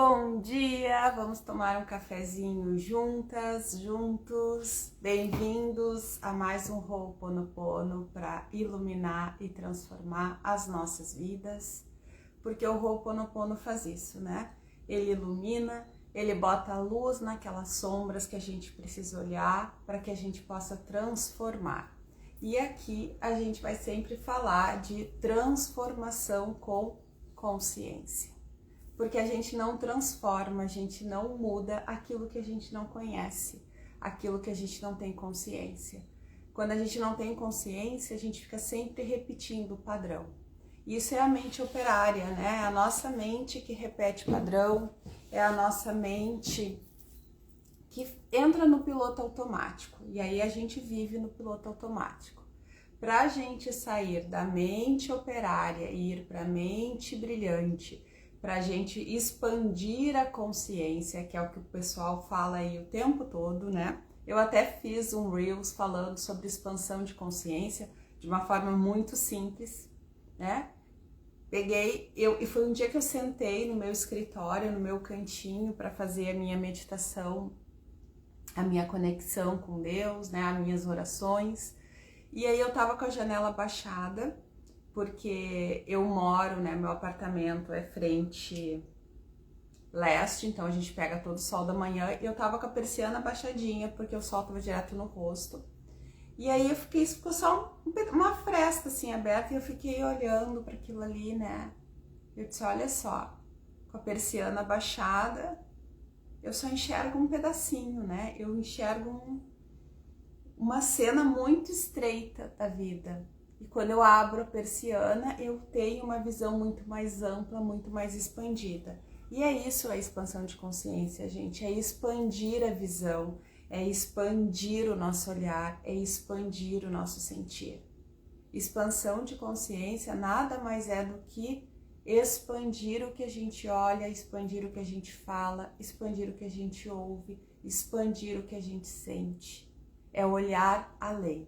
Bom dia! Vamos tomar um cafezinho juntas, juntos. Bem-vindos a mais um Ho'oponopono para iluminar e transformar as nossas vidas. Porque o Ho'oponopono faz isso, né? Ele ilumina, ele bota a luz naquelas sombras que a gente precisa olhar para que a gente possa transformar. E aqui a gente vai sempre falar de transformação com consciência. Porque a gente não transforma, a gente não muda aquilo que a gente não conhece, aquilo que a gente não tem consciência. Quando a gente não tem consciência, a gente fica sempre repetindo o padrão. Isso é a mente operária, né? É a nossa mente que repete padrão, é a nossa mente que entra no piloto automático. E aí a gente vive no piloto automático. Para a gente sair da mente operária e ir para a mente brilhante, para a gente expandir a consciência, que é o que o pessoal fala aí o tempo todo, né? Eu até fiz um Reels falando sobre expansão de consciência de uma forma muito simples, né? E foi um dia que eu sentei no meu escritório, no meu cantinho, para fazer a minha meditação, a minha conexão com Deus, né? As minhas orações. E aí eu tava com a janela baixada, porque eu moro, né, meu apartamento é frente leste, então a gente pega todo o sol da manhã, e eu tava com a persiana baixadinha, porque o sol tava direto no rosto, e aí ficou só uma fresta assim aberta, e eu fiquei olhando para aquilo ali, né, eu disse, olha só, com a persiana baixada, eu só enxergo um pedacinho, né, eu enxergo uma cena muito estreita da vida. E quando eu abro a persiana, eu tenho uma visão muito mais ampla, muito mais expandida. E é isso a expansão de consciência, gente. É expandir a visão, é expandir o nosso olhar, é expandir o nosso sentir. Expansão de consciência nada mais é do que expandir o que a gente olha, expandir o que a gente fala, expandir o que a gente ouve, expandir o que a gente sente. É olhar além.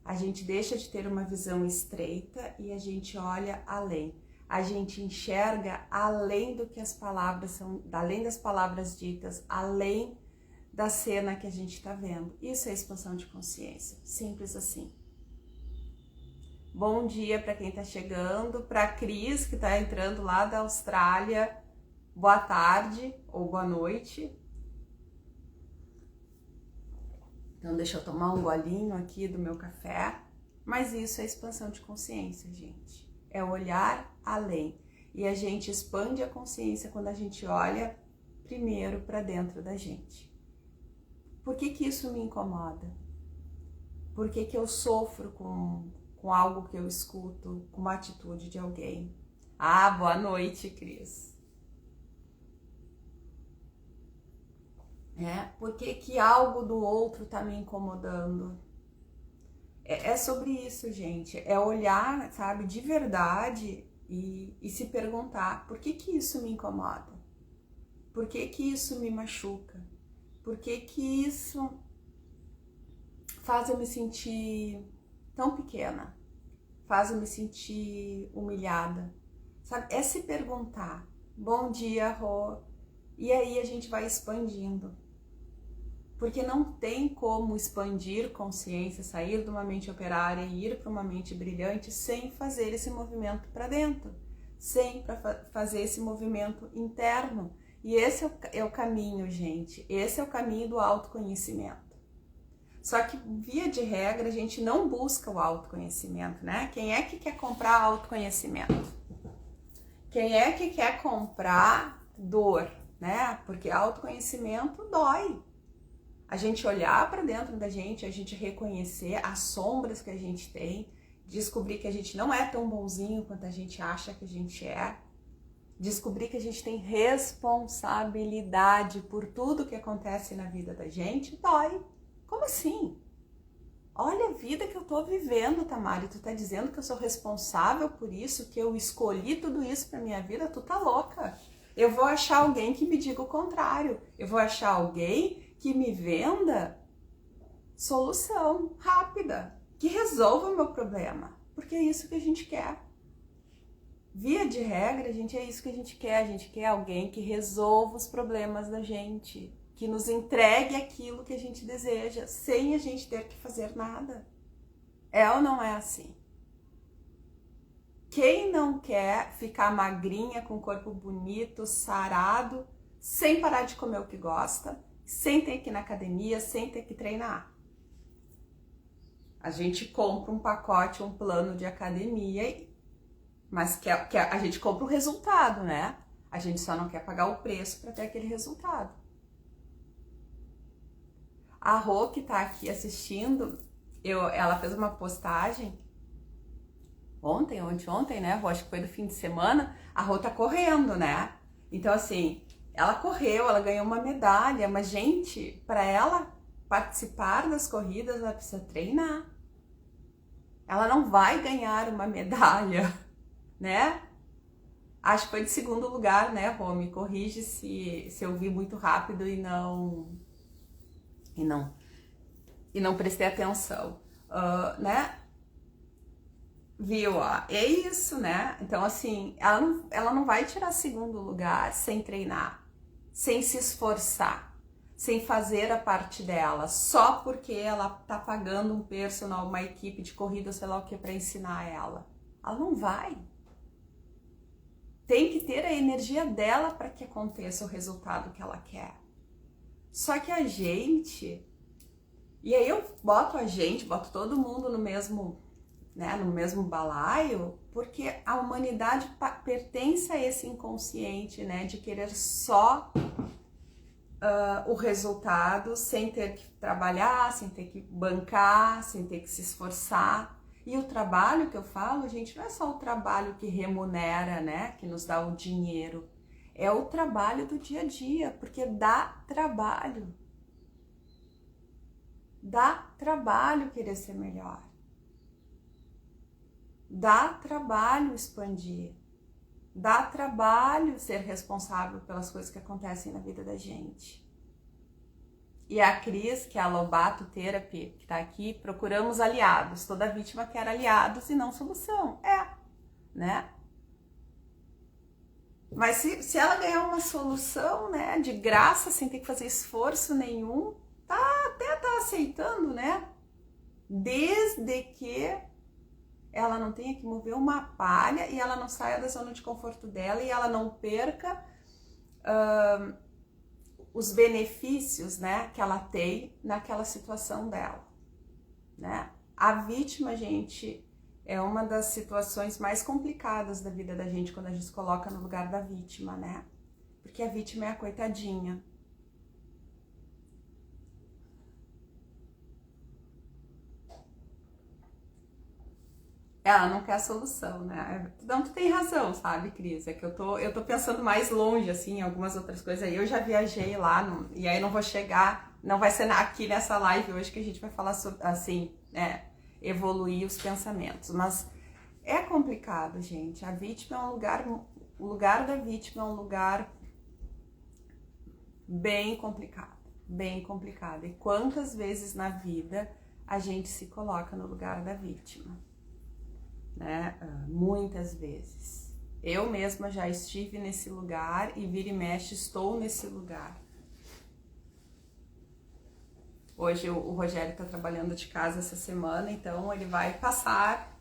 A gente deixa de ter uma visão estreita e a gente olha além. A gente enxerga além do que as palavras são, além das palavras ditas, além da cena que a gente está vendo. Isso é expansão de consciência, simples assim. Bom dia para quem está chegando, para a Cris que está entrando lá da Austrália. Boa tarde ou boa noite. Então deixa eu tomar um golinho aqui do meu café. Mas isso é expansão de consciência, gente. É olhar além. E a gente expande a consciência quando a gente olha primeiro para dentro da gente. Por que isso me incomoda? Por que eu sofro com algo que eu escuto, com uma atitude de alguém? Ah, boa noite, Cris. Por que algo do outro tá me incomodando? É sobre isso, gente. É olhar, sabe, de verdade e se perguntar por que isso me incomoda? Por que isso me machuca? Por que isso faz eu me sentir tão pequena? Faz eu me sentir humilhada? Sabe? É se perguntar. Bom dia, Rô. E aí a gente vai expandindo. Porque não tem como expandir consciência, sair de uma mente operária e ir para uma mente brilhante sem fazer esse movimento para dentro, sem fazer esse movimento interno. E esse é o caminho, gente. Esse é o caminho do autoconhecimento. Só que, via de regra, a gente não busca o autoconhecimento, né? Quem é que quer comprar autoconhecimento? Quem é que quer comprar dor, né? Porque autoconhecimento dói. A gente olhar para dentro da gente, a gente reconhecer as sombras que a gente tem, descobrir que a gente não é tão bonzinho quanto a gente acha que a gente é, descobrir que a gente tem responsabilidade por tudo que acontece na vida da gente, dói. Como assim? Olha a vida que eu tô vivendo, Tamara, tu tá dizendo que eu sou responsável por isso, que eu escolhi tudo isso pra minha vida, tu tá louca. Eu vou achar alguém que me diga o contrário, eu vou achar alguém que me venda solução rápida, que resolva o meu problema, porque é isso que a gente quer. Via de regra, gente, é isso que a gente quer. A gente quer alguém que resolva os problemas da gente, que nos entregue aquilo que a gente deseja, sem a gente ter que fazer nada. É ou não é assim? Quem não quer ficar magrinha, com corpo bonito, sarado, sem parar de comer o que gosta, sem ter que ir na academia, sem ter que treinar? A gente compra um pacote, um plano de academia, mas a gente compra o resultado, né? A gente só não quer pagar o preço para ter aquele resultado. A Rô, que tá aqui assistindo, ela fez uma postagem ontem, né? Rô, acho que foi do fim de semana. A Rô tá correndo, né? Então, assim, ela correu, ela ganhou uma medalha, mas, gente, para ela participar das corridas, ela precisa treinar. Ela não vai ganhar uma medalha, né? Acho que foi de segundo lugar, né, Rô? Me corrige se eu vi muito rápido e não prestei atenção, né? Viu? Ó, é isso, né? Então, assim, ela não vai tirar segundo lugar sem treinar, sem se esforçar, sem fazer a parte dela, só porque ela tá pagando um personal, uma equipe de corrida, sei lá o que, para ensinar ela. Ela não vai. Tem que ter a energia dela para que aconteça o resultado que ela quer. Só que a gente, e aí eu boto todo mundo no mesmo, né, no mesmo balaio, porque a humanidade pertence a esse inconsciente, né, de querer só o resultado sem ter que trabalhar, sem ter que bancar, sem ter que se esforçar. E o trabalho que eu falo, gente, não é só o trabalho que remunera, né, que nos dá o dinheiro. É o trabalho do dia a dia, porque dá trabalho. Dá trabalho querer ser melhor. Dá trabalho expandir. Dá trabalho ser responsável pelas coisas que acontecem na vida da gente. E a Cris, que é a Lobato Therapy, que tá aqui, procuramos aliados. Toda vítima quer aliados e não solução. Né? Mas se ela ganhar uma solução, né, de graça, sem ter que fazer esforço nenhum, até tá aceitando, né? Desde que ela não tenha que mover uma palha e ela não saia da zona de conforto dela e ela não perca os benefícios, né, que ela tem naquela situação dela, né? A vítima, gente, é uma das situações mais complicadas da vida da gente quando a gente se coloca no lugar da vítima, né? Porque a vítima é a coitadinha. Ela não quer a solução, né? Então tu tem razão, sabe, Cris? É que eu tô pensando mais longe, assim, em algumas outras coisas aí. Eu já viajei lá, e aí não vou chegar, não vai ser aqui nessa live hoje que a gente vai falar sobre, assim, né, evoluir os pensamentos. Mas é complicado, gente. A vítima é o lugar da vítima é um lugar bem complicado, bem complicado. E quantas vezes na vida a gente se coloca no lugar da vítima? Né? Muitas vezes. Eu mesma já estive nesse lugar e vira e mexe estou nesse lugar. Hoje o Rogério está trabalhando de casa essa semana, então ele vai passar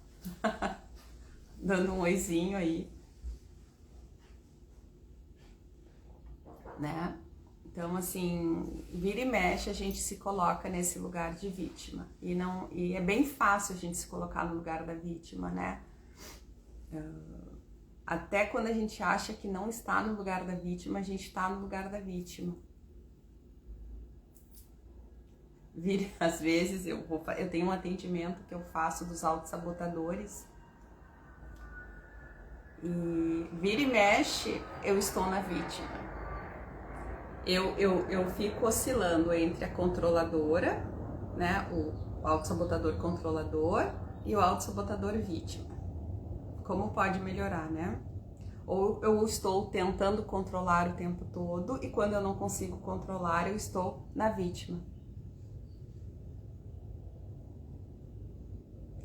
dando um oizinho aí, né? Então, assim, vira e mexe a gente se coloca nesse lugar de vítima. E é bem fácil a gente se colocar no lugar da vítima, né? Até quando a gente acha que não está no lugar da vítima, a gente está no lugar da vítima. Às vezes eu tenho um atendimento que eu faço dos autossabotadores. E vira e mexe, eu estou na vítima. Eu fico oscilando entre a controladora, né, o autossabotador controlador e o autossabotador vítima. Como pode melhorar, né? Ou eu estou tentando controlar o tempo todo e quando eu não consigo controlar, eu estou na vítima.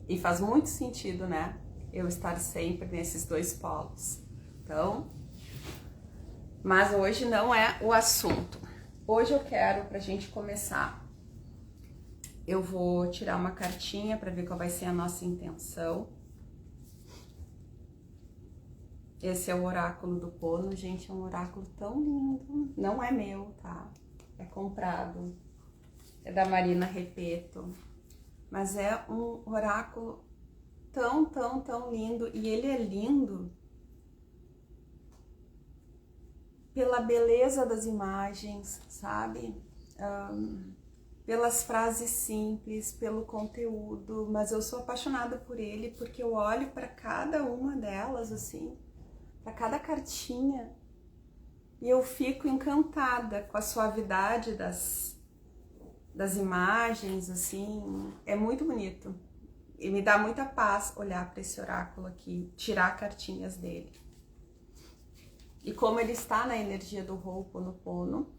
E faz muito sentido, né? eu estar sempre nesses dois polos. Então, mas hoje não é o assunto. Hoje eu quero, pra gente começar, eu vou tirar uma cartinha para ver qual vai ser a nossa intenção. Esse é o oráculo do Pono, gente, é um oráculo tão lindo. Não é meu, tá? É comprado. É da Marina Repeto. Mas é um oráculo tão, tão, tão lindo. E ele é lindo pela beleza das imagens, sabe? Pelas frases simples, pelo conteúdo. Mas eu sou apaixonada por ele porque eu olho para cada uma delas, assim, para cada cartinha, e eu fico encantada com a suavidade das imagens, assim, é muito bonito. E me dá muita paz olhar para esse oráculo aqui, tirar cartinhas dele. E como ele está na energia do Ho'oponopono,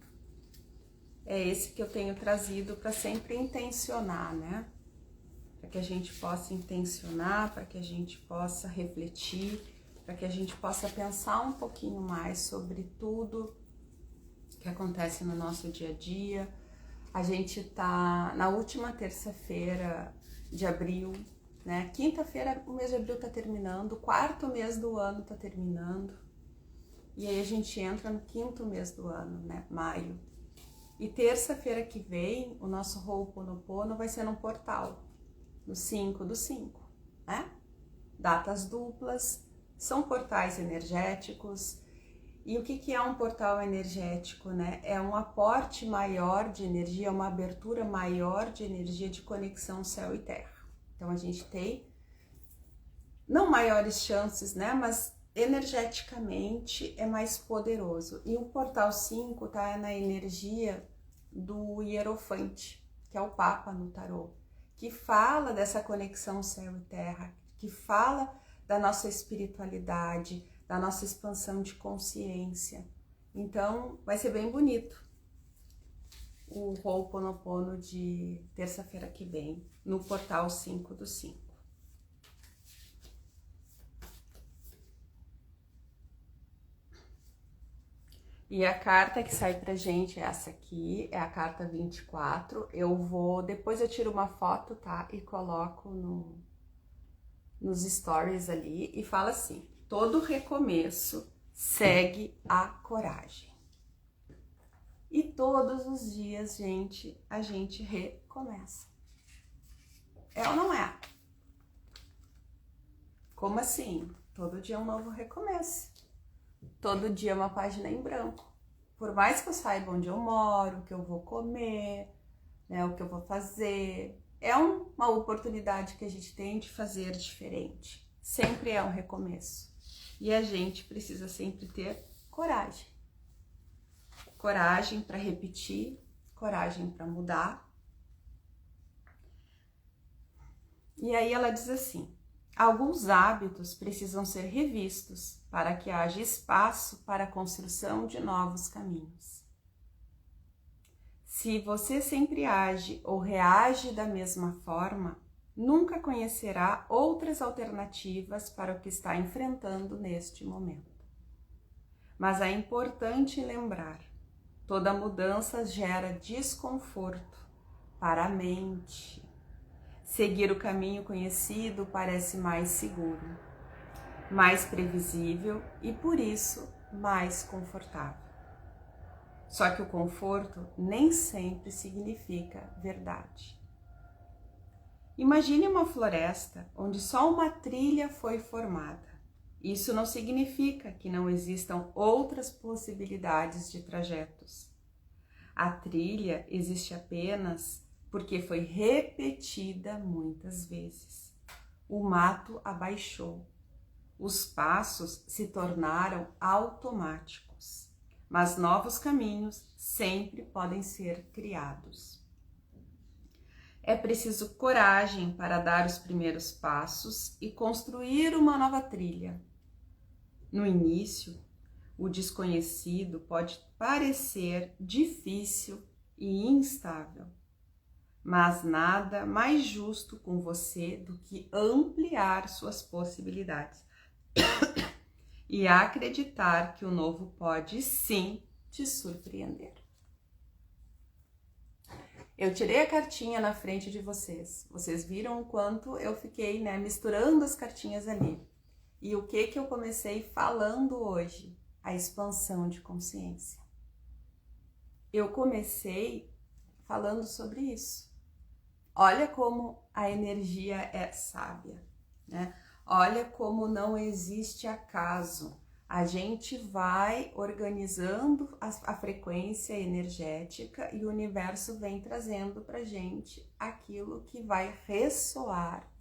é esse que eu tenho trazido para sempre intencionar, né? Para que a gente possa intencionar, para que a gente possa refletir, para que a gente possa pensar um pouquinho mais sobre tudo que acontece no nosso dia a dia. A gente tá na última terça-feira de abril, né? Quinta-feira o mês de abril tá terminando, o quarto mês do ano tá terminando. E aí a gente entra no quinto mês do ano, né? Maio. E terça-feira que vem, o nosso Ho'oponopono vai ser num portal, no 5/5, né? Datas duplas, são portais energéticos. E o que é um portal energético, né? É um aporte maior de energia, uma abertura maior de energia de conexão céu e terra. Então a gente tem, não maiores chances, né? Mas energeticamente é mais poderoso. E o portal 5 tá na energia do Hierofante, que é o Papa no tarô, que fala dessa conexão céu e terra, que fala da nossa espiritualidade, da nossa expansão de consciência. Então vai ser bem bonito o Ho'oponopono de terça-feira que vem, no portal 5/5. E a carta que sai pra gente é essa aqui, é a carta 24. Depois eu tiro uma foto, tá? E coloco nos stories ali e fala assim: todo recomeço segue a coragem. E todos os dias, gente, a gente recomeça. É ou não é? Como assim? Todo dia é um novo recomeço. Todo dia é uma página em branco. Por mais que eu saiba onde eu moro, o que eu vou comer, né, o que eu vou fazer, é uma oportunidade que a gente tem de fazer diferente. Sempre é um recomeço. E a gente precisa sempre ter coragem. Coragem para repetir, coragem para mudar. E aí ela diz assim: alguns hábitos precisam ser revistos para que haja espaço para a construção de novos caminhos. Se você sempre age ou reage da mesma forma, nunca conhecerá outras alternativas para o que está enfrentando neste momento. Mas é importante lembrar, toda mudança gera desconforto para a mente. Seguir o caminho conhecido parece mais seguro, mais previsível e, por isso, mais confortável. Só que o conforto nem sempre significa verdade. Imagine uma floresta onde só uma trilha foi formada. Isso não significa que não existam outras possibilidades de trajetos. A trilha existe apenas porque foi repetida muitas vezes. O mato abaixou. Os passos se tornaram automáticos, mas novos caminhos sempre podem ser criados. É preciso coragem para dar os primeiros passos e construir uma nova trilha. No início, o desconhecido pode parecer difícil e instável. mas nada mais justo com você do que ampliar suas possibilidades e acreditar que o novo pode sim te surpreender. Eu tirei a cartinha na frente de vocês. Vocês viram o quanto eu fiquei, né, misturando as cartinhas ali. E o que eu comecei falando hoje? A expansão de consciência. Eu comecei falando sobre isso. Olha como a energia é sábia, né? Olha como não existe acaso. A gente vai organizando a frequência energética e o universo vem trazendo pra gente aquilo que vai ressoar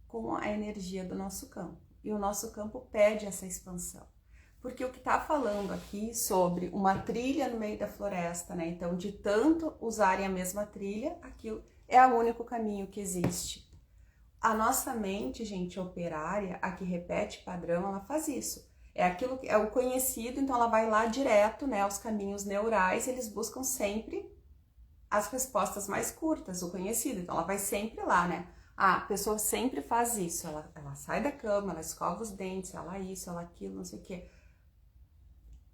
com a energia do nosso campo. E o nosso campo pede essa expansão. Porque o que está falando aqui sobre uma trilha no meio da floresta, né? Então, de tanto usarem a mesma trilha, aquilo é o único caminho que existe. A nossa mente, gente, operária, a que repete padrão, ela faz isso. É aquilo que é o conhecido, então ela vai lá direto, né? Os caminhos neurais, eles buscam sempre as respostas mais curtas, o conhecido. Então ela vai sempre lá, né? A pessoa sempre faz isso. Ela sai da cama, ela escova os dentes, ela isso, ela aquilo, não sei o quê.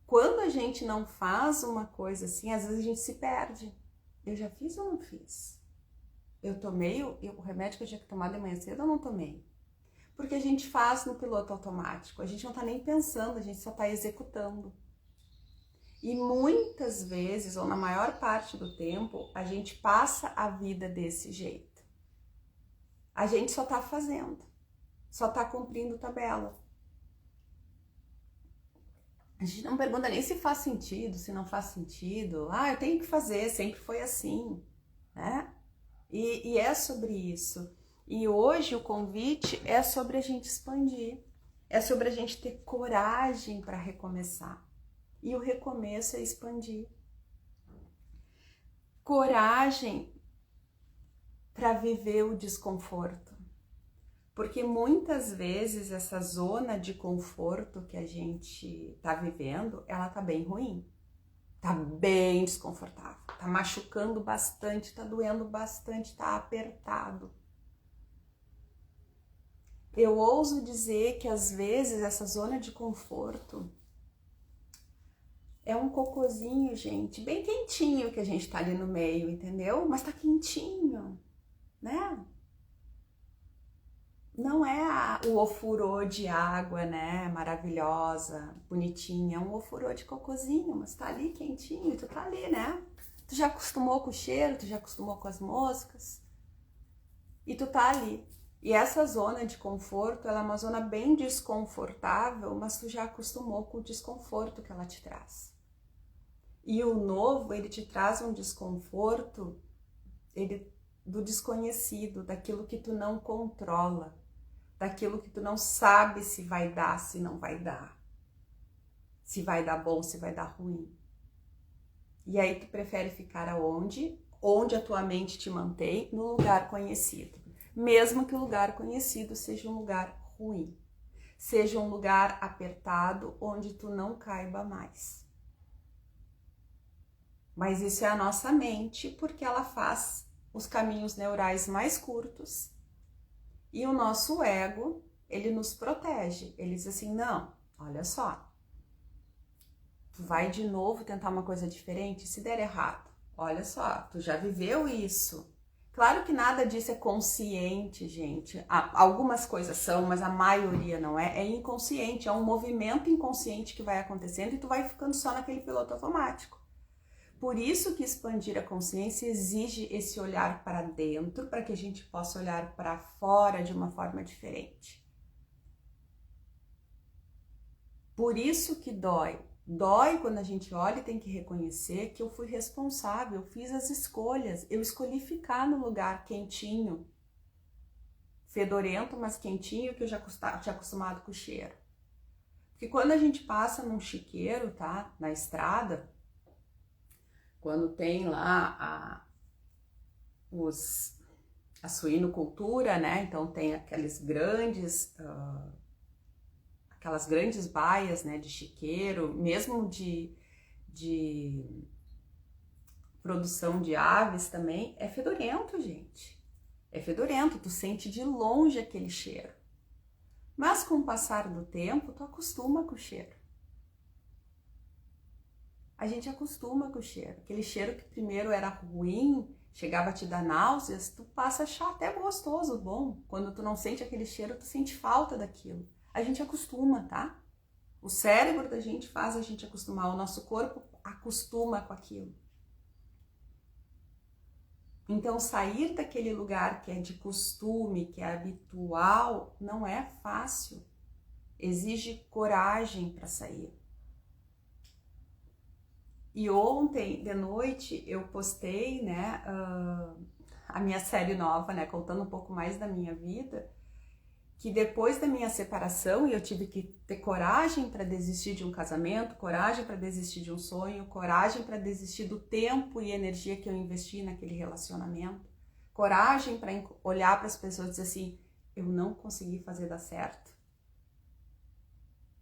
Quando a gente não faz uma coisa assim, às vezes a gente se perde. Eu já fiz ou não fiz? Eu tomei o remédio que eu tinha que tomar de manhã cedo ou não tomei? Porque a gente faz no piloto automático, a gente não tá nem pensando, a gente só tá executando. E muitas vezes, ou na maior parte do tempo, a gente passa a vida desse jeito. A gente só tá fazendo, só tá cumprindo tabela. A gente não pergunta nem se faz sentido, se não faz sentido. Ah, eu tenho que fazer, sempre foi assim, né? E é sobre isso. E hoje o convite é sobre a gente expandir, é sobre a gente ter coragem para recomeçar. E o recomeço é expandir. Coragem para viver o desconforto. Porque muitas vezes essa zona de conforto que a gente está vivendo, ela tá bem ruim. Tá bem desconfortável, tá machucando bastante, tá doendo bastante, tá apertado. Eu ouso dizer que às vezes essa zona de conforto é um cocôzinho, gente, bem quentinho que a gente tá ali no meio, entendeu? Mas tá quentinho, né? Não é o ofurô de água, né, maravilhosa, bonitinha, é um ofurô de cocôzinho, mas tá ali quentinho e tu tá ali, né? Tu já acostumou com o cheiro, tu já acostumou com as moscas e tu tá ali. E essa zona de conforto, ela é uma zona bem desconfortável, mas tu já acostumou com o desconforto que ela te traz. E o novo, ele te traz um desconforto do desconhecido, daquilo que tu não controla. Daquilo que tu não sabe se vai dar, se não vai dar. Se vai dar bom, se vai dar ruim. E aí tu prefere ficar aonde? Onde a tua mente te mantém, no lugar conhecido. Mesmo que o lugar conhecido seja um lugar ruim. Seja um lugar apertado, onde tu não caiba mais. Mas isso é a nossa mente, porque ela faz os caminhos neurais mais curtos. E o nosso ego, ele nos protege. Ele diz assim, não, olha só. Tu vai de novo tentar uma coisa diferente, se der errado. Olha só, tu já viveu isso. Claro que nada disso é consciente, gente. Algumas coisas são, mas a maioria não é. É inconsciente, é um movimento inconsciente que vai acontecendo e tu vai ficando só naquele piloto automático. Por isso que expandir a consciência exige esse olhar para dentro, para que a gente possa olhar para fora de uma forma diferente. Por isso que dói. Dói quando a gente olha e tem que reconhecer que eu fui responsável, eu fiz as escolhas, eu escolhi ficar no lugar quentinho, fedorento, mas quentinho, que eu já tinha acostumado com o cheiro. Porque quando a gente passa num chiqueiro, tá, na estrada, quando tem lá a suinocultura, né? Então tem aquelas grandes baias, né, de chiqueiro, mesmo de produção de aves também, é fedorento, gente. É fedorento, tu sente de longe aquele cheiro. Mas com o passar do tempo, tu acostuma com o cheiro. A gente acostuma com o cheiro. Aquele cheiro que primeiro era ruim, chegava a te dar náuseas, tu passa a achar até gostoso, bom. Quando tu não sente aquele cheiro, tu sente falta daquilo. A gente acostuma, tá? O cérebro da gente faz a gente acostumar, o nosso corpo acostuma com aquilo. Então, sair daquele lugar que é de costume, que é habitual, não é fácil. Exige coragem para sair. E ontem de noite eu postei, né, a minha série nova, né, contando um pouco mais da minha vida, que depois da minha separação, eu tive que ter coragem para desistir de um casamento, coragem para desistir de um sonho, coragem para desistir do tempo e energia que eu investi naquele relacionamento, coragem para olhar para as pessoas e dizer assim, eu não consegui fazer dar certo.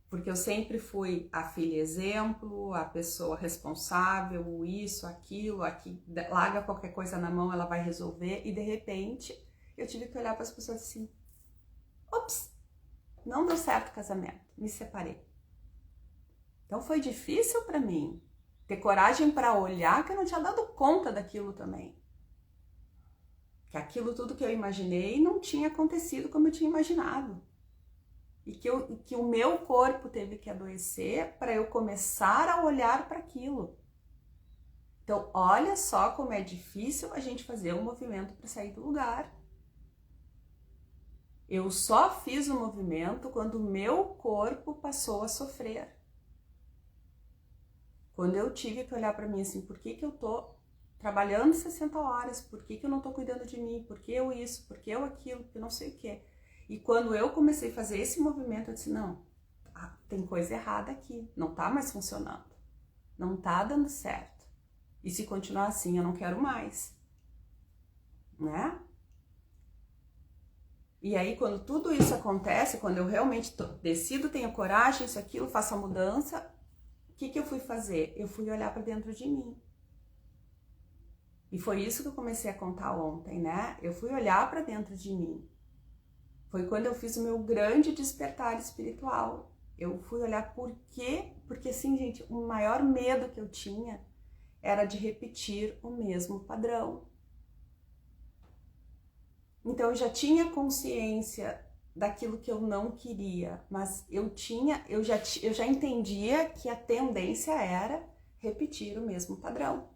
Porque eu sempre fui a filha exemplo, a pessoa responsável, isso, aquilo, larga qualquer coisa na mão, ela vai resolver, e de repente eu tive que olhar para as pessoas assim, ops, não deu certo o casamento, me separei. Então foi difícil para mim ter coragem para olhar que eu não tinha dado conta daquilo também. Que aquilo tudo que eu imaginei não tinha acontecido como eu tinha imaginado. E que o meu corpo teve que adoecer para eu começar a olhar para aquilo. Então, olha só como é difícil a gente fazer um movimento para sair do lugar. Eu só fiz o movimento quando o meu corpo passou a sofrer. Quando eu tive que olhar para mim assim, por que eu tô trabalhando 60 horas? Por que eu não tô cuidando de mim? Por que eu isso? Por que eu aquilo? Por que eu não sei o quê? E quando eu comecei a fazer esse movimento, eu disse, não, tem coisa errada aqui, não tá mais funcionando, não tá dando certo. E se continuar assim, eu não quero mais, né? E aí, quando tudo isso acontece, quando eu realmente decido, tenho coragem, isso, aquilo, faço a mudança, o que eu fui fazer? Eu fui olhar para dentro de mim. E foi isso que eu comecei a contar ontem, né? Eu fui olhar para dentro de mim. Foi quando eu fiz o meu grande despertar espiritual. Eu fui olhar por quê? Porque assim, gente, o maior medo que eu tinha era de repetir o mesmo padrão. Então eu já tinha consciência daquilo que eu não queria, mas eu já entendia que a tendência era repetir o mesmo padrão.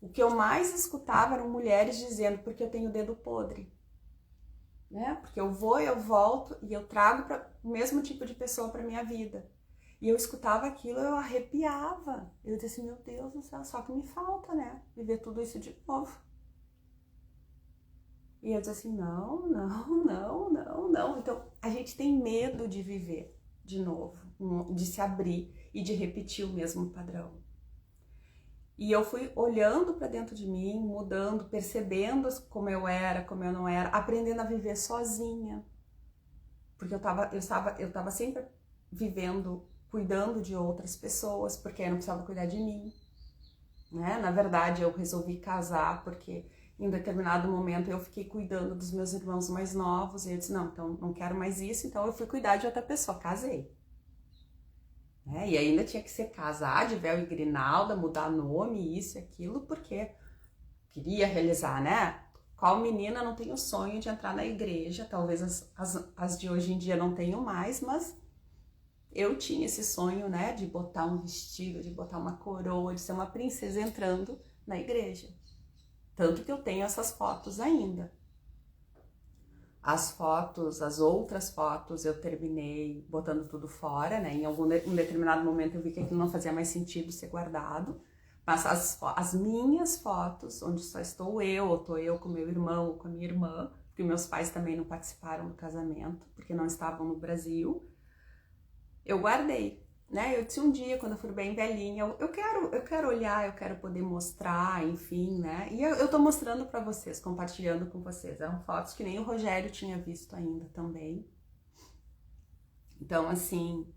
O que eu mais escutava eram mulheres dizendo, porque eu tenho o dedo podre. Né? Porque eu vou, eu volto e eu trago o mesmo tipo de pessoa para minha vida. E eu escutava aquilo, eu arrepiava. Eu disse assim, meu Deus do céu, só que me falta, né? Viver tudo isso de novo. E eu disse assim, não. Então, a gente tem medo de viver de novo, de se abrir e de repetir o mesmo padrão. E eu fui olhando para dentro de mim, mudando, percebendo como eu era, como eu não era, aprendendo a viver sozinha. Porque eu tava sempre vivendo, cuidando de outras pessoas, porque eu não precisava cuidar de mim. Né? Na verdade, eu resolvi casar porque em determinado momento eu fiquei cuidando dos meus irmãos mais novos e eu disse, não, então não quero mais isso, então eu fui cuidar de outra pessoa, casei. Né? E ainda tinha que ser casar de véu e grinalda, mudar nome, isso e aquilo, porque queria realizar, né? Qual menina não tem o sonho de entrar na igreja? Talvez as de hoje em dia não tenham mais, mas eu tinha esse sonho, né? De botar um vestido, de botar uma coroa, de ser uma princesa entrando na igreja. Tanto que eu tenho essas fotos ainda. As outras fotos, eu terminei botando tudo fora, né? Em um determinado momento eu vi que aquilo não fazia mais sentido ser guardado. Mas as minhas fotos, onde só estou eu, ou estou eu com meu irmão ou com a minha irmã, porque meus pais também não participaram do casamento, porque não estavam no Brasil, eu guardei. Né? Eu disse um dia, quando eu for bem velhinha, eu quero olhar, eu quero poder mostrar, enfim, né? E eu tô mostrando para vocês, compartilhando com vocês. Eram fotos que nem o Rogério tinha visto ainda também. Então, assim,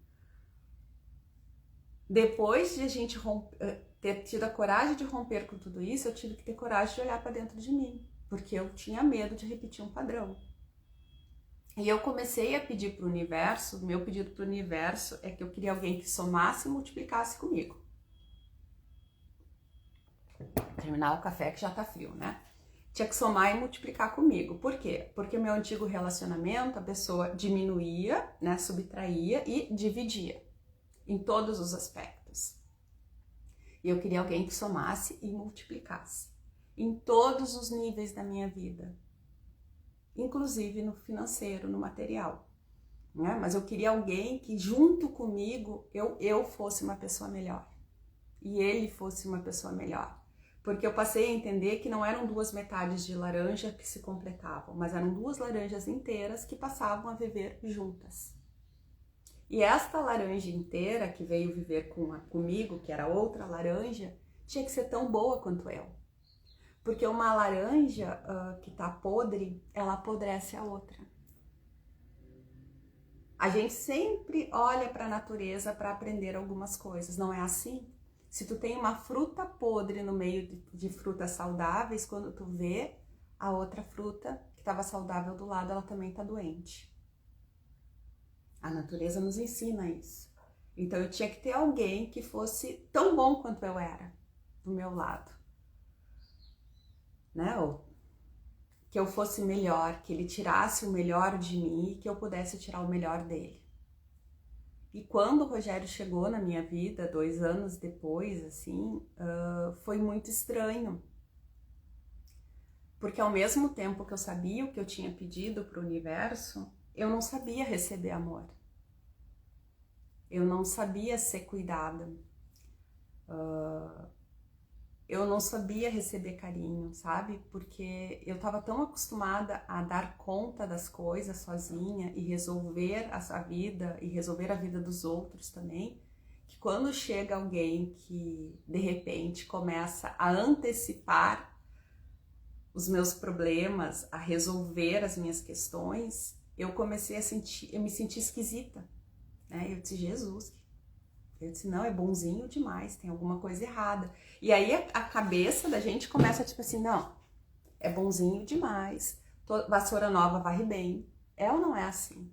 depois de a gente romper, ter tido a coragem de romper com tudo isso, eu tive que ter coragem de olhar para dentro de mim, porque eu tinha medo de repetir um padrão. E eu comecei a pedir para o universo, meu pedido para o universo é que eu queria alguém que somasse e multiplicasse comigo. Terminar o café que já tá frio, né? Tinha que somar e multiplicar comigo. Por quê? Porque o meu antigo relacionamento, a pessoa diminuía, né, subtraía e dividia em todos os aspectos. E eu queria alguém que somasse e multiplicasse em todos os níveis da minha vida, inclusive no financeiro, no material, né? Mas eu queria alguém que junto comigo eu fosse uma pessoa melhor e ele fosse uma pessoa melhor. Porque eu passei a entender que não eram duas metades de laranja que se completavam, mas eram duas laranjas inteiras que passavam a viver juntas. E esta laranja inteira que veio viver comigo, que era outra laranja, tinha que ser tão boa quanto eu. Porque uma laranja que tá podre, ela apodrece a outra. A gente sempre olha para a natureza para aprender algumas coisas, não é assim? Se tu tem uma fruta podre no meio de frutas saudáveis, quando tu vê a outra fruta que estava saudável do lado, ela também está doente. A natureza nos ensina isso. Então eu tinha que ter alguém que fosse tão bom quanto eu era, do meu lado. Né? Ou que eu fosse melhor, que ele tirasse o melhor de mim e que eu pudesse tirar o melhor dele. E quando o Rogério chegou na minha vida, 2 anos depois, assim, foi muito estranho. Porque ao mesmo tempo que eu sabia o que eu tinha pedido para o universo, eu não sabia receber amor. Eu não sabia ser cuidada. Eu não sabia receber carinho, sabe? Porque eu estava tão acostumada a dar conta das coisas sozinha e resolver a vida e resolver a vida dos outros também, que quando chega alguém que de repente começa a antecipar os meus problemas, a resolver as minhas questões, eu comecei a me senti esquisita, né? Eu disse, Jesus, eu disse, não, é bonzinho demais, tem alguma coisa errada. E aí a cabeça da gente começa tipo assim, não, é bonzinho demais, vassoura nova varre bem. É ou não é assim?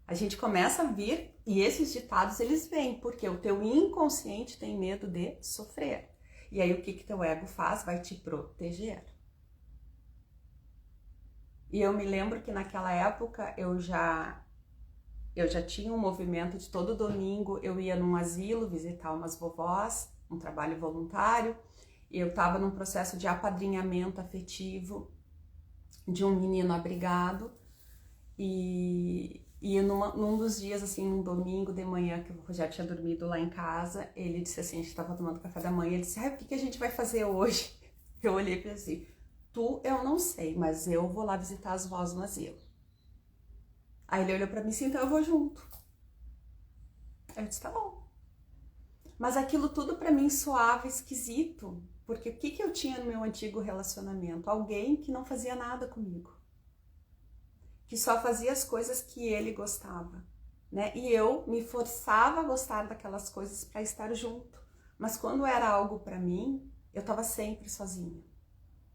A gente começa a vir e esses ditados eles vêm, porque o teu inconsciente tem medo de sofrer. E aí o que teu ego faz? Vai te proteger. E eu me lembro que naquela época eu já tinha um movimento de todo domingo, eu ia num asilo visitar umas vovós, um trabalho voluntário, e eu estava num processo de apadrinhamento afetivo de um menino abrigado, e num dos dias, assim, num domingo de manhã, que o Rogério tinha dormido lá em casa, ele disse assim, a gente estava tomando café da manhã, ele disse, o que a gente vai fazer hoje? Eu olhei e pensei, eu não sei, mas eu vou lá visitar as vós no asilo. Aí ele olhou pra mim assim, então eu vou junto. Eu disse, tá bom. Mas aquilo tudo pra mim soava esquisito, porque o que eu tinha no meu antigo relacionamento? Alguém que não fazia nada comigo. Que só fazia as coisas que ele gostava, né? E eu me forçava a gostar daquelas coisas pra estar junto. Mas quando era algo pra mim, eu tava sempre sozinha.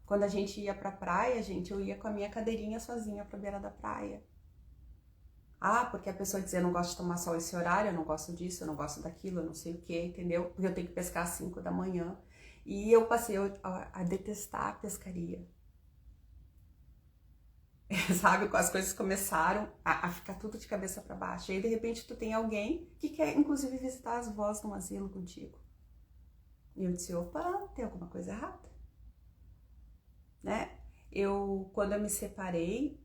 Quando a gente ia pra praia, eu ia com a minha cadeirinha sozinha pra beira da praia. Ah, porque a pessoa dizia, eu não gosto de tomar sol esse horário, eu não gosto disso, eu não gosto daquilo, eu não sei o que, entendeu? Porque eu tenho que pescar às 5 da manhã. E eu passei a detestar a pescaria. Sabe? As coisas começaram a ficar tudo de cabeça para baixo. E aí, de repente, tu tem alguém que quer, inclusive, visitar as vós num asilo contigo. E eu disse, opa, tem alguma coisa errada. Né? Quando eu me separei,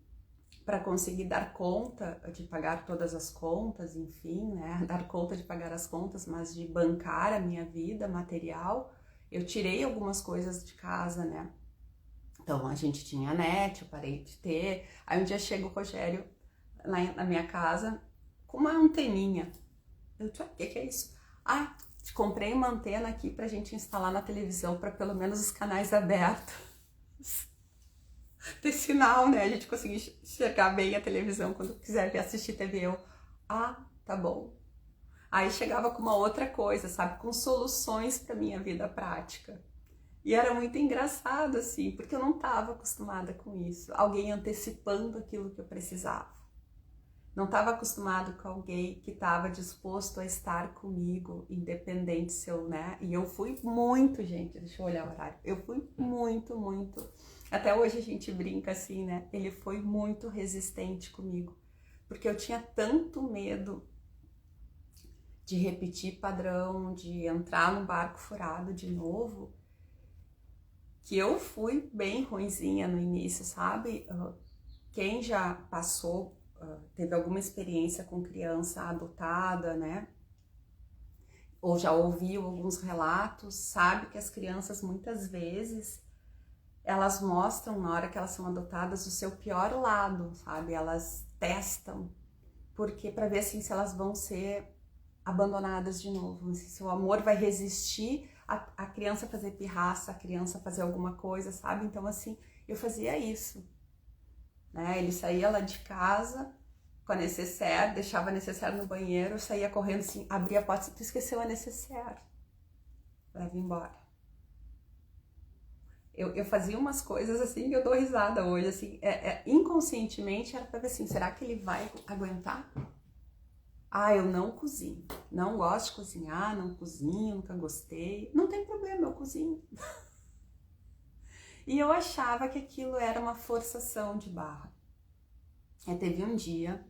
para conseguir dar conta de pagar todas as contas, enfim, né? Dar conta de pagar as contas, mas de bancar a minha vida material, eu tirei algumas coisas de casa, né? Então a gente tinha net, eu parei de ter. Aí um dia chega o Rogério na minha casa com uma anteninha. Eu disse, o que é isso? Ah, comprei uma antena aqui pra gente instalar na televisão para pelo menos os canais abertos. Ter sinal, né? A gente conseguir enxergar bem a televisão quando quiser assistir TV. Tá bom. Aí chegava com uma outra coisa, sabe? Com soluções para minha vida prática. E era muito engraçado, assim, porque eu não estava acostumada com isso. Alguém antecipando aquilo que eu precisava. Não estava acostumado com alguém que estava disposto a estar comigo, independente se eu, né? E eu fui muito, gente, deixa eu olhar o horário. Eu fui muito, muito. Até hoje a gente brinca assim, né? Ele foi muito resistente comigo. Porque eu tinha tanto medo de repetir padrão, de entrar no barco furado de novo, que eu fui bem ruinzinha no início, sabe? Quem já passou, teve alguma experiência com criança adotada, né? Ou já ouviu alguns relatos, sabe que as crianças muitas vezes elas mostram na hora que elas são adotadas o seu pior lado, sabe? Elas testam, porque para ver assim se elas vão ser abandonadas de novo, se o amor vai resistir a criança fazer pirraça, a criança fazer alguma coisa, sabe? Então assim, eu fazia isso, né? Ele saía lá de casa com a necessaire, deixava a necessaire no banheiro, eu saía correndo assim, abria a porta e tu esqueceu a necessaire, leva embora. Eu fazia umas coisas assim que eu dou risada hoje, assim, inconscientemente era pra ver assim, será que ele vai aguentar? Ah, eu não cozinho, não gosto de cozinhar, não cozinho, nunca gostei. Não tem problema, eu cozinho. E eu achava que aquilo era uma forçação de barra. Teve um dia,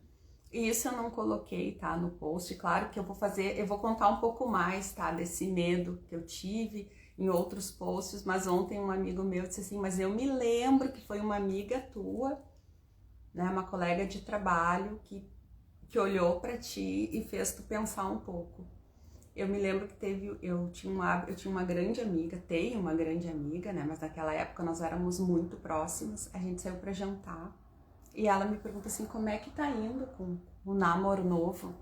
e isso eu não coloquei, tá, no post. Claro que eu vou contar um pouco mais, tá, desse medo que eu tive em outros posts, mas ontem um amigo meu disse assim, mas eu me lembro que foi uma amiga tua, né, uma colega de trabalho que olhou para ti e fez tu pensar um pouco. Eu me lembro que eu tinha uma grande amiga, tenho uma grande amiga, né, mas naquela época nós éramos muito próximas, a gente saiu para jantar e ela me pergunta assim, como é que tá indo com o namoro novo?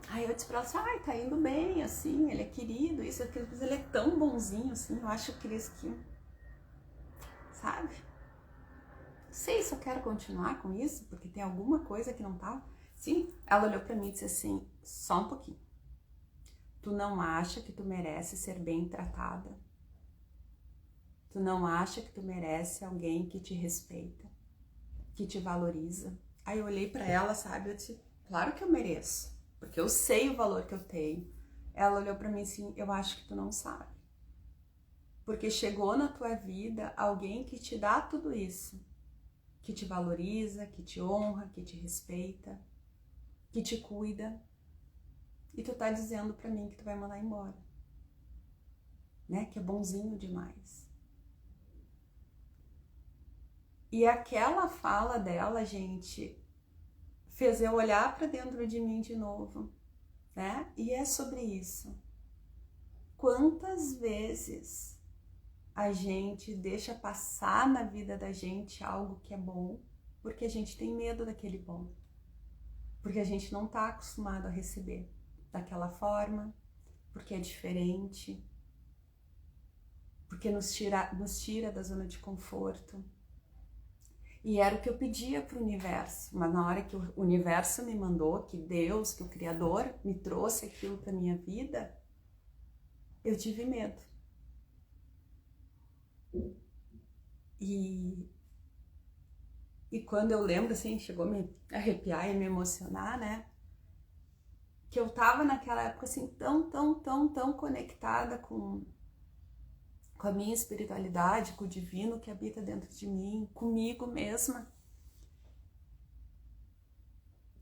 Aí eu disse pra ela assim, ai, tá indo bem, assim, ele é querido, isso, aquilo, mas ele é tão bonzinho, assim, eu acho que eles que, sabe? Não sei se eu quero continuar com isso, porque tem alguma coisa que não tá. Sim, ela olhou pra mim e disse assim, só um pouquinho. Tu não acha que tu merece ser bem tratada? Tu não acha que tu merece alguém que te respeita, que te valoriza? Aí eu olhei pra ela, sabe, eu disse, claro que eu mereço. Porque eu sei o valor que eu tenho. Ela olhou pra mim assim, eu acho que tu não sabe. Porque chegou na tua vida alguém que te dá tudo isso. Que te valoriza, que te honra, que te respeita, que te cuida. E tu tá dizendo pra mim que tu vai mandar embora. Né? Que é bonzinho demais. E aquela fala dela, gente, fez eu olhar pra dentro de mim de novo. Né? E é sobre isso. Quantas vezes a gente deixa passar na vida da gente algo que é bom, porque a gente tem medo daquele bom. Porque a gente não está acostumado a receber daquela forma, porque é diferente, porque nos tira da zona de conforto. E era o que eu pedia para o universo, mas na hora que o universo me mandou, que Deus, que o Criador me trouxe aquilo para minha vida, eu tive medo. E quando eu lembro, assim, chegou a me arrepiar e me emocionar, né? Que eu tava naquela época, assim, tão conectada com a minha espiritualidade, com o divino que habita dentro de mim, comigo mesma.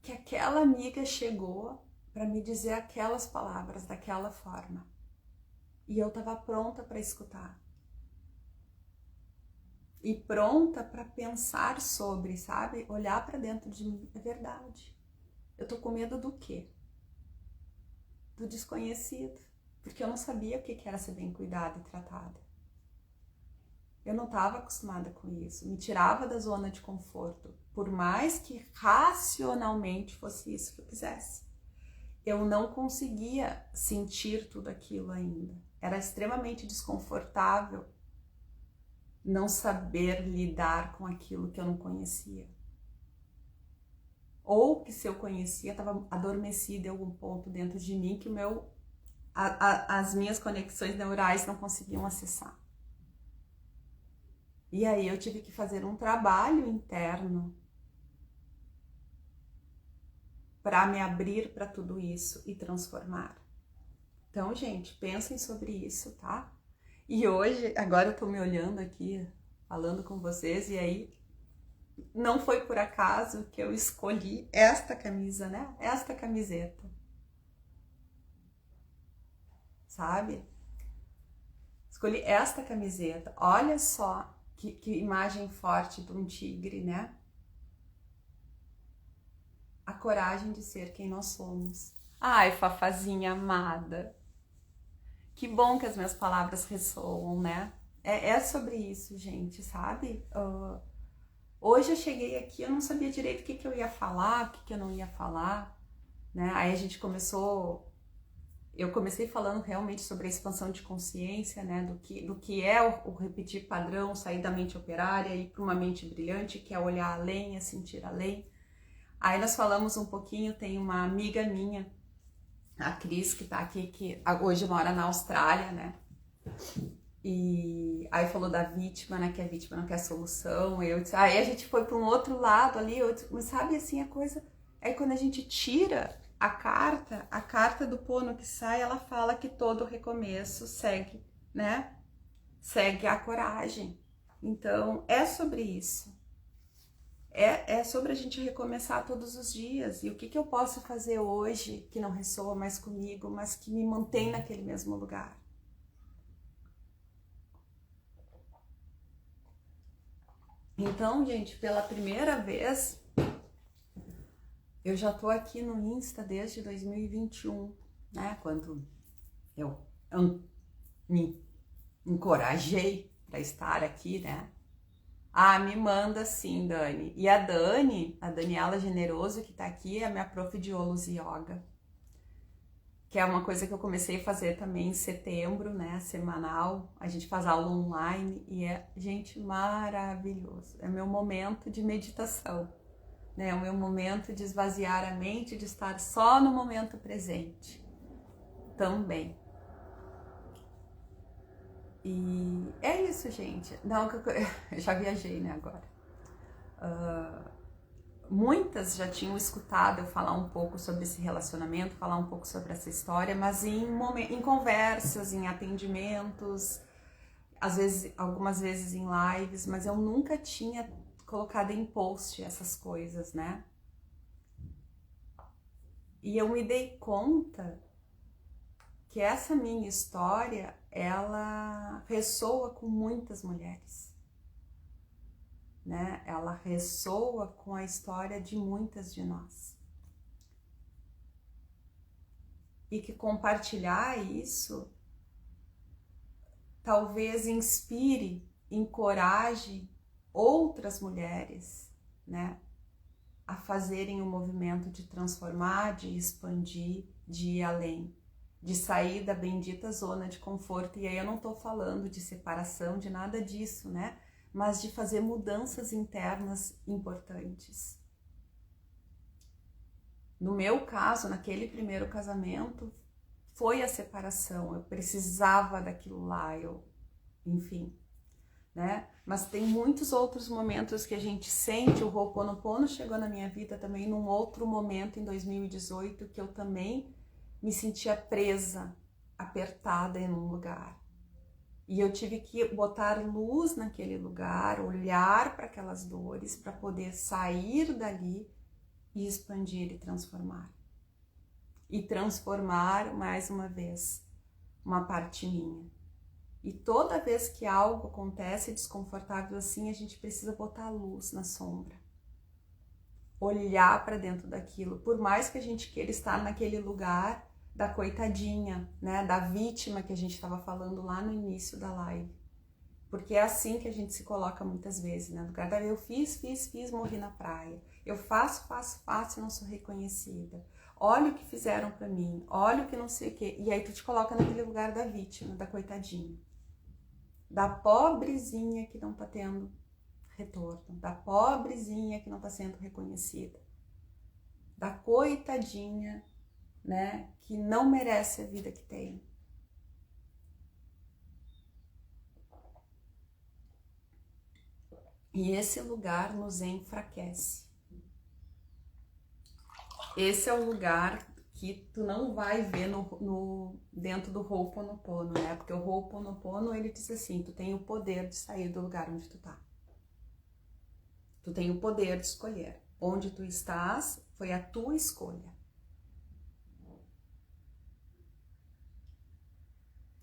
Que aquela amiga chegou para me dizer aquelas palavras daquela forma. E eu tava pronta para escutar. E pronta para pensar sobre, sabe? Olhar para dentro de mim. É verdade. Eu tô com medo do quê? Do desconhecido. Porque eu não sabia o que era ser bem cuidada e tratada. Eu não estava acostumada com isso. Me tirava da zona de conforto. Por mais que racionalmente fosse isso que eu quisesse. Eu não conseguia sentir tudo aquilo ainda. Era extremamente desconfortável não saber lidar com aquilo que eu não conhecia. ou que se eu conhecia, estava adormecida em algum ponto dentro de mim que as minhas conexões neurais não conseguiam acessar. E aí eu tive que fazer um trabalho interno para me abrir para tudo isso e transformar. Então, gente, pensem sobre isso, tá? E hoje, agora eu tô me olhando aqui, falando com vocês, e aí não foi por acaso que eu escolhi esta camisa, né? Esta camiseta. Sabe? Escolhi esta camiseta. Olha só que imagem forte de um tigre, né? A coragem de ser quem nós somos. Ai, Fafazinha amada. Que bom que as minhas palavras ressoam, né? É sobre isso, gente, sabe? Hoje eu cheguei aqui, eu não sabia direito o que eu ia falar, o que eu não ia falar, né? Aí a gente eu comecei falando realmente sobre a expansão de consciência, né? Do que é o repetir padrão, sair da mente operária e ir para uma mente brilhante, que é olhar além, é sentir além. Aí nós falamos um pouquinho, tem uma amiga minha, a Cris, que tá aqui, que hoje mora na Austrália, né? E aí falou da vítima, né? Que a vítima não quer solução. Aí a gente foi para um outro lado ali, mas sabe assim, a coisa é quando a gente tira a carta do Pono que sai, ela fala que todo recomeço segue, né? Segue a coragem. Então, é sobre isso. É sobre a gente recomeçar todos os dias. E o que eu posso fazer hoje que não ressoa mais comigo, mas que me mantém naquele mesmo lugar? Então, gente, pela primeira vez, eu já tô aqui no Insta desde 2021, né? Quando eu me encorajei para estar aqui, né? Ah, me manda sim, Dani. E a Daniela Generoso, que tá aqui, é a minha prof de Olus Yoga, que é uma coisa que eu comecei a fazer também em setembro, né, semanal. A gente faz aula online e é, gente, maravilhoso. É meu momento de meditação, né? É o meu momento de esvaziar a mente, de estar só no momento presente também. E é isso, gente. Não, eu já viajei, né, agora. Muitas já tinham escutado eu falar um pouco sobre esse relacionamento, falar um pouco sobre essa história, mas em conversas, em atendimentos, às vezes, algumas vezes em lives, mas eu nunca tinha colocado em post essas coisas, né? E eu me dei conta que essa minha história, ela ressoa com muitas mulheres, né? Ela ressoa com a história de muitas de nós. E que compartilhar isso talvez inspire, encoraje outras mulheres, né, a fazerem o movimento de transformar, de expandir, de ir além, de sair da bendita zona de conforto. E aí eu não tô falando de separação, de nada disso, né, mas de fazer mudanças internas importantes. No meu caso, naquele primeiro casamento, foi a separação, eu precisava daquilo lá, enfim, né? Mas tem muitos outros momentos que a gente sente. O Ho'oponopono chegou na minha vida também num outro momento, em 2018, que eu também me sentia presa, apertada em um lugar. E eu tive que botar luz naquele lugar, olhar para aquelas dores, para poder sair dali e expandir e transformar. E transformar, mais uma vez, uma parte minha. E toda vez que algo acontece desconfortável assim, a gente precisa botar luz na sombra. Olhar para dentro daquilo. Por mais que a gente queira estar naquele lugar da coitadinha, né? Da vítima que a gente estava falando lá no início da live. Porque é assim que a gente se coloca muitas vezes, né? No lugar da eu fiz, morri na praia. Eu faço e não sou reconhecida. Olha o que fizeram para mim, olha o que não sei o quê. E aí tu te coloca naquele lugar da vítima, da coitadinha. Da pobrezinha que não tá tendo retorno, da pobrezinha que não tá sendo reconhecida. da coitadinha, né, que não merece a vida que tem. E esse lugar nos enfraquece. Esse é o lugar que tu não vai ver dentro do Ho'oponopono, né? Porque o Ho'oponopono, ele diz assim, tu tem o poder de sair do lugar onde tu tá. Tu tem o poder de escolher. Onde tu estás foi a tua escolha.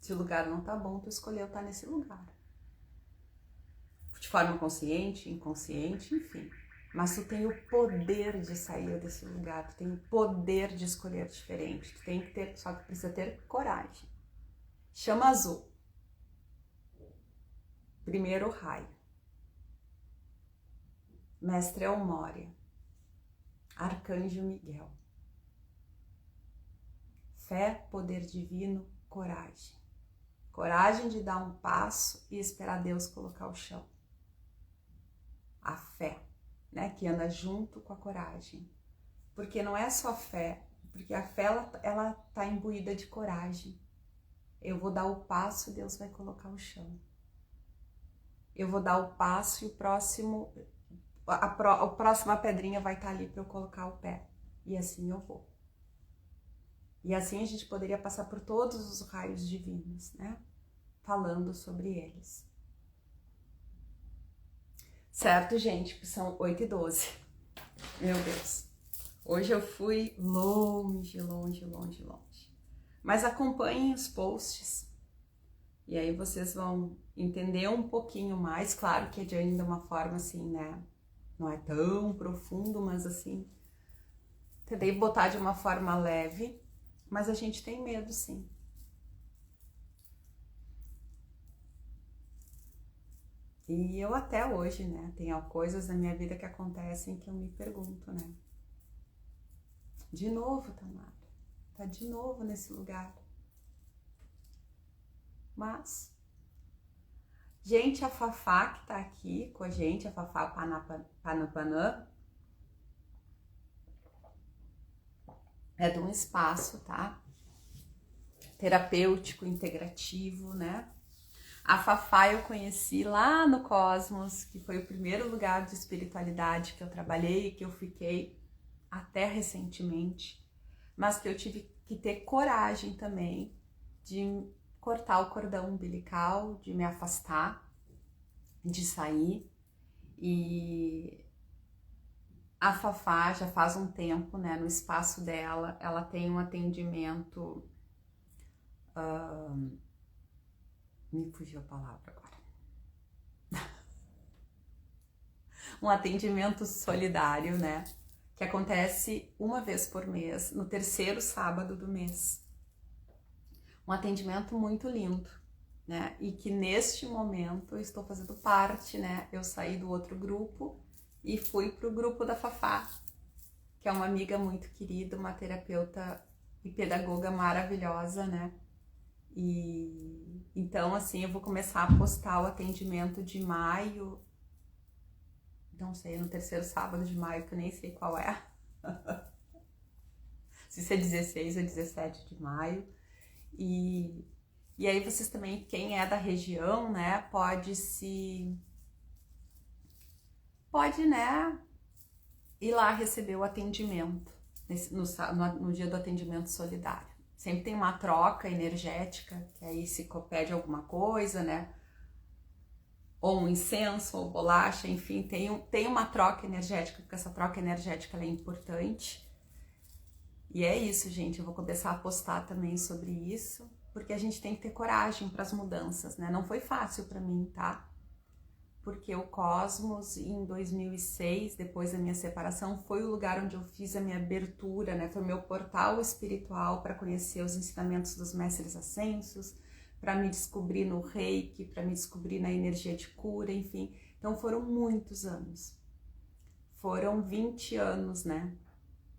Se o lugar não tá bom, tu escolheu estar nesse lugar. De forma consciente, inconsciente, enfim. Mas tu tem o poder de sair desse lugar, tu tem o poder de escolher diferente. Tu tem que ter, só que precisa ter coragem. Chama azul. Primeiro raio. Mestre El Moria. Arcanjo Miguel. Fé, poder divino, coragem. Coragem de dar um passo e esperar Deus colocar o chão. A fé, né, que anda junto com a coragem. Porque não é só fé, porque a fé ela tá imbuída de coragem. Eu vou dar o passo e Deus vai colocar o chão. Eu vou dar o passo e a próxima pedrinha vai estar ali para eu colocar o pé. E assim eu vou. E assim a gente poderia passar por todos os raios divinos, né? Falando sobre eles. Certo, gente? São 8h12. Meu Deus. Hoje eu fui longe. Mas acompanhem os posts. E aí vocês vão entender um pouquinho mais. Claro que é de ainda uma forma assim, né? Não é tão profundo, mas assim... Tentei botar de uma forma leve. Mas a gente tem medo, sim. E eu até hoje, né, tem coisas na minha vida que acontecem que eu me pergunto, né? De novo, Tamara, tá de novo nesse lugar. Mas, gente, a Fafá que tá aqui com a gente, a Fafá Panapanã, é de um espaço, tá? Terapêutico, integrativo, né? A Fafá eu conheci lá no Cosmos, que foi o primeiro lugar de espiritualidade que eu trabalhei e que eu fiquei até recentemente, mas que eu tive que ter coragem também de cortar o cordão umbilical, de me afastar, de sair. E a Fafá já faz um tempo, né, no espaço dela, ela tem um atendimento... Me fugiu a palavra agora. Um atendimento solidário, né? Que acontece uma vez por mês, no terceiro sábado do mês. Um atendimento muito lindo, né? E que neste momento eu estou fazendo parte, né? Eu saí do outro grupo e fui pro grupo da Fafá, que é uma amiga muito querida, uma terapeuta e pedagoga maravilhosa, né? E então, assim, eu vou começar a postar o atendimento de maio, não sei, no terceiro sábado de maio, que eu nem sei qual é. Se é 16 ou 17 de maio. E aí vocês também, quem é da região, né, pode, né, ir lá receber o atendimento no dia do atendimento solidário. Sempre tem uma troca energética, que aí se pede alguma coisa, né? Ou um incenso, ou bolacha, enfim, tem uma troca energética, porque essa troca energética ela é importante. E é isso, gente, eu vou começar a postar também sobre isso, porque a gente tem que ter coragem para as mudanças, né? Não foi fácil para mim, tá? Porque o Cosmos, em 2006, depois da minha separação, foi o lugar onde eu fiz a minha abertura, né? Foi o meu portal espiritual para conhecer os ensinamentos dos mestres ascensos, para me descobrir no Reiki, para me descobrir na energia de cura, enfim. Então foram muitos anos. Foram 20 anos, né?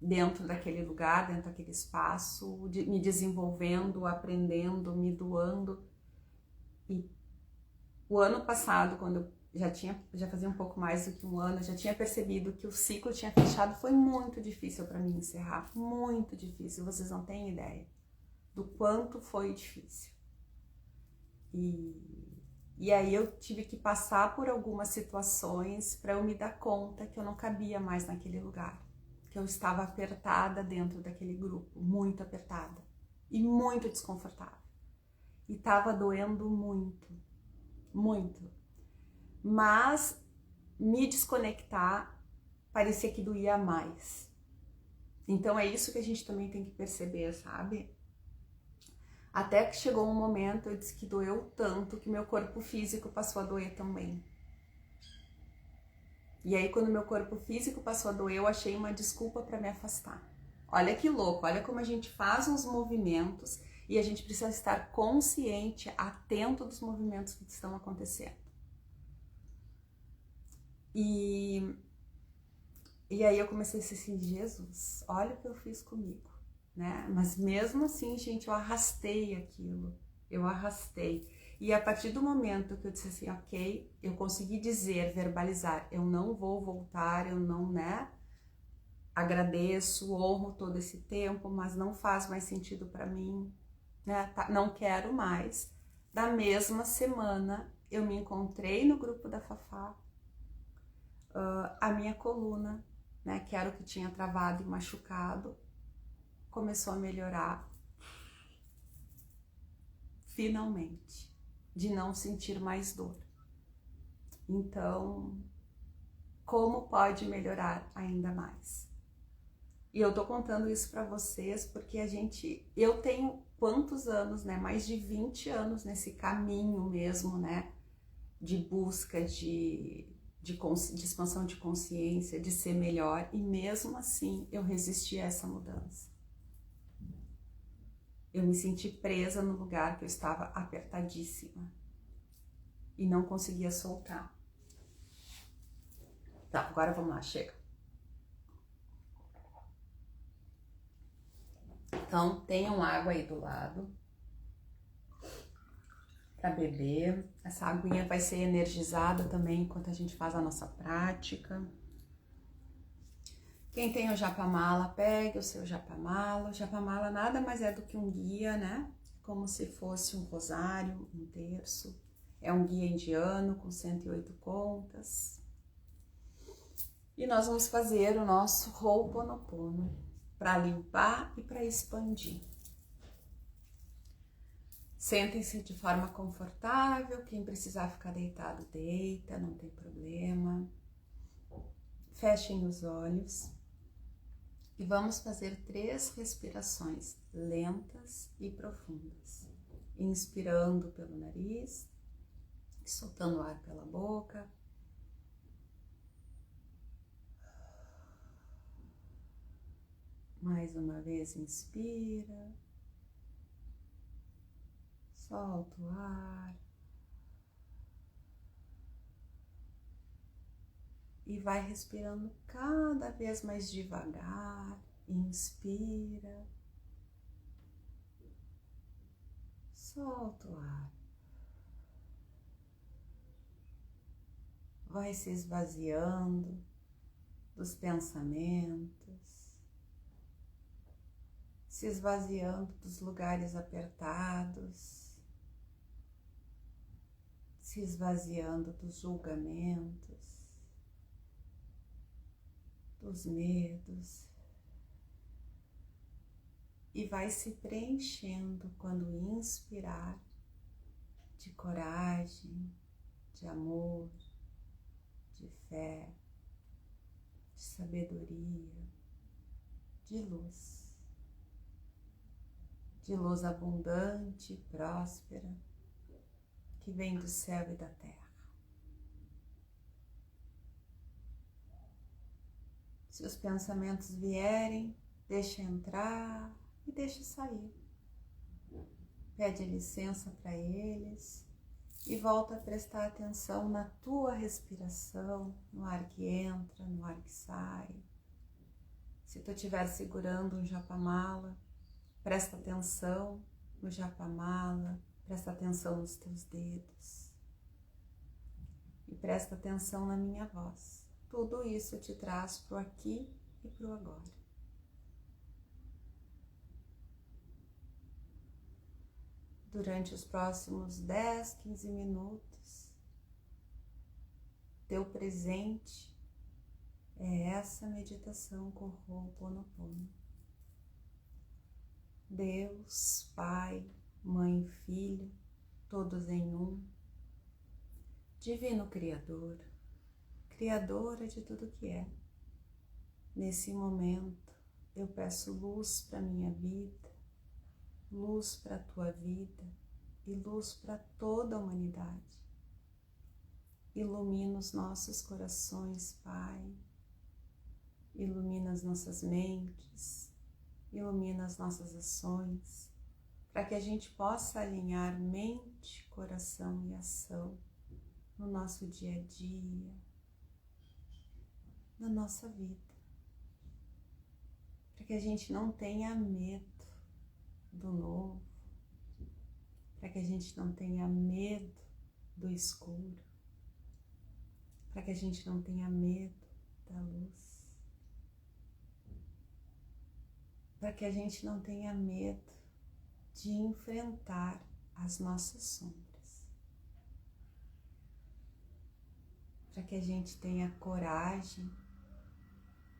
Dentro daquele lugar, dentro daquele espaço, me desenvolvendo, aprendendo, me doando. E o ano passado, quando eu já fazia um pouco mais do que um ano, eu já tinha percebido que o ciclo tinha fechado. Foi muito difícil para mim encerrar, muito difícil, vocês não têm ideia do quanto foi difícil. E aí eu tive que passar por algumas situações para eu me dar conta que eu não cabia mais naquele lugar, que eu estava apertada dentro daquele grupo, muito apertada e muito desconfortável. E estava doendo muito, muito. Mas me desconectar parecia que doía mais. Então é isso que a gente também tem que perceber, sabe? Até que chegou um momento, eu disse que doeu tanto que meu corpo físico passou a doer também. E aí quando meu corpo físico passou a doer, eu achei uma desculpa para me afastar. Olha que louco, olha como a gente faz uns movimentos e a gente precisa estar consciente, atento dos movimentos que estão acontecendo. E aí eu comecei a dizer assim, Jesus, olha o que eu fiz comigo, né? Mas mesmo assim, gente, eu arrastei aquilo, eu arrastei. E a partir do momento que eu disse assim, ok, eu consegui dizer, verbalizar, eu não vou voltar, eu não, né? Agradeço, honro todo esse tempo, mas não faz mais sentido para mim, né? Não quero mais. Da mesma semana, eu me encontrei no grupo da Fafá, a minha coluna, né, que era o que tinha travado e machucado, começou a melhorar, finalmente, de não sentir mais dor. Então, como pode melhorar ainda mais? E eu tô contando isso para vocês porque eu tenho quantos anos, né, mais de 20 anos nesse caminho mesmo, né, de busca de expansão de consciência, de ser melhor, e mesmo assim eu resisti a essa mudança. Eu me senti presa no lugar que eu estava apertadíssima e não conseguia soltar. Tá, agora vamos lá, chega. Então, tenham água aí do lado para beber. Essa aguinha vai ser energizada também enquanto a gente faz a nossa prática. Quem tem o Japamala, pegue o seu Japamala. O Japamala nada mais é do que um guia, né? Como se fosse um rosário, um terço. É um guia indiano com 108 contas. E nós vamos fazer o nosso Ho'oponopono para limpar e para expandir. Sentem-se de forma confortável. Quem precisar ficar deitado, deita, não tem problema. Fechem os olhos. E vamos fazer 3 respirações lentas e profundas. Inspirando pelo nariz, soltando o ar pela boca. Mais uma vez, inspira. Solta o ar. E vai respirando cada vez mais devagar. Inspira. Solta o ar. Vai se esvaziando dos pensamentos, se esvaziando dos lugares apertados, se esvaziando dos julgamentos, dos medos, e vai se preenchendo quando inspirar de coragem, de amor, de fé, de sabedoria, de luz abundante e próspera que vem do céu e da terra. Se os pensamentos vierem, deixa entrar e deixa sair. Pede licença para eles e volta a prestar atenção na tua respiração, no ar que entra, no ar que sai. Se tu estiver segurando um Japamala, presta atenção no Japamala, presta atenção nos teus dedos. e presta atenção na minha voz. Tudo isso te traz para o aqui e para o agora. Durante os próximos 10, 15 minutos, teu presente é essa meditação com o Ho'oponopono. Deus, Pai, Mãe e Filho, todos em um. Divino Criador, Criadora de tudo que é. Nesse momento, eu peço luz para minha vida, luz para a tua vida e luz para toda a humanidade. Ilumina os nossos corações, Pai. Ilumina as nossas mentes, ilumina as nossas ações, para que a gente possa alinhar mente, coração e ação no nosso dia a dia, na nossa vida. Para que a gente não tenha medo do novo, para que a gente não tenha medo do escuro, para que a gente não tenha medo da luz, para que a gente não tenha medo de enfrentar as nossas sombras, para que a gente tenha coragem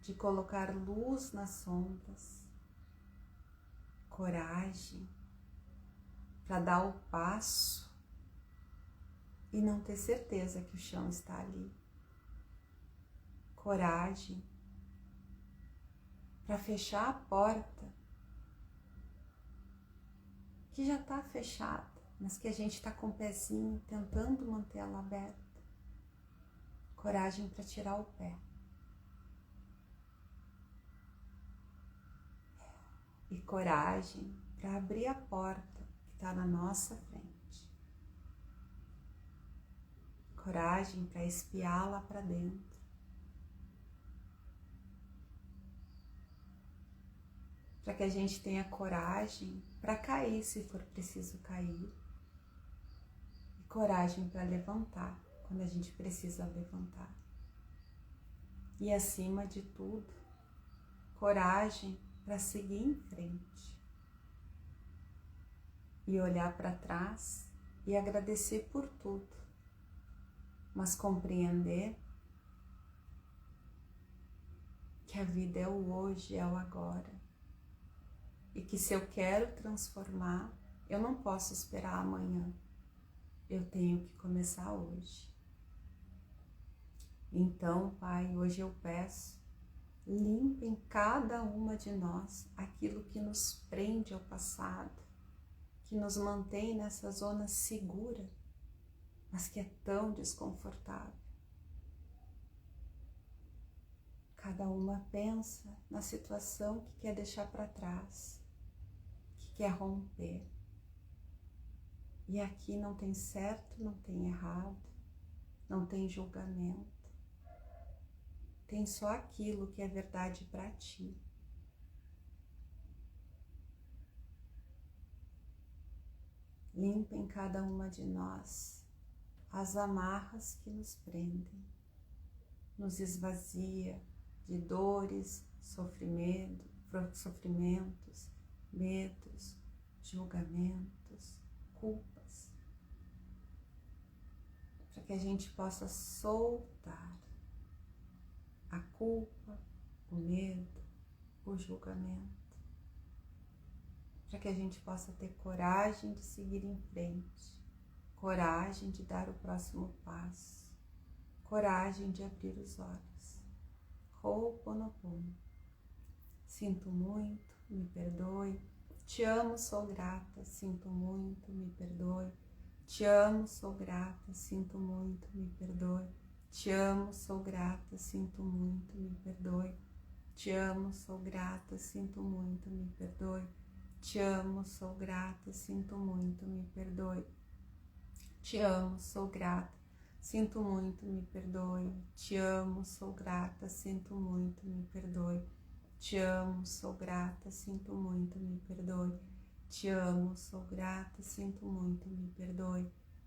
de colocar luz nas sombras, coragem para dar o passo e não ter certeza que o chão está ali, coragem para fechar a porta que já está fechada, mas que a gente está com o pezinho tentando manter ela aberta. Coragem para tirar o pé. E coragem para abrir a porta que está na nossa frente. Coragem para espiar lá para dentro. Para que a gente tenha coragem para cair se for preciso cair. E coragem para levantar quando a gente precisa levantar. E acima de tudo, coragem para seguir em frente. E olhar para trás e agradecer por tudo. Mas compreender que a vida é o hoje, é o agora. E que se eu quero transformar, eu não posso esperar amanhã. Eu tenho que começar hoje. Então, Pai, hoje eu peço, limpa em cada uma de nós aquilo que nos prende ao passado, que nos mantém nessa zona segura, mas que é tão desconfortável. Cada uma pensa na situação que quer deixar para trás, que quer romper. E aqui não tem certo, não tem errado, não tem julgamento. Tem só aquilo que é verdade para ti. Limpa em cada uma de nós as amarras que nos prendem, nos esvazia de dores, sofrimentos, medos, julgamentos, culpas, para que a gente possa soltar a culpa, o medo, o julgamento, para que a gente possa ter coragem de seguir em frente, coragem de dar o próximo passo, coragem de abrir os olhos. Ho'oponopono. Sinto muito, me perdoe. Te amo, sou grata, sinto muito, me perdoe. Te amo, sou grata, sinto muito, me perdoe. Te amo, sou grata, sinto muito, me perdoe. Te amo, sou grata, sinto muito, me perdoe. Te amo, sou grata, sinto muito, me perdoe. Te amo, sou grata, sinto muito, me perdoe. Te amo, sou grata, sinto muito, me perdoe. Te amo, sou grata, sinto muito, me perdoe. Te amo, sou grata, sinto muito, me perdoe.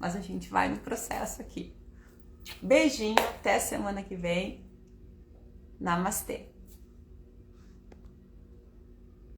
mas a gente vai no processo aqui. Beijinho, até semana que vem. Namastê!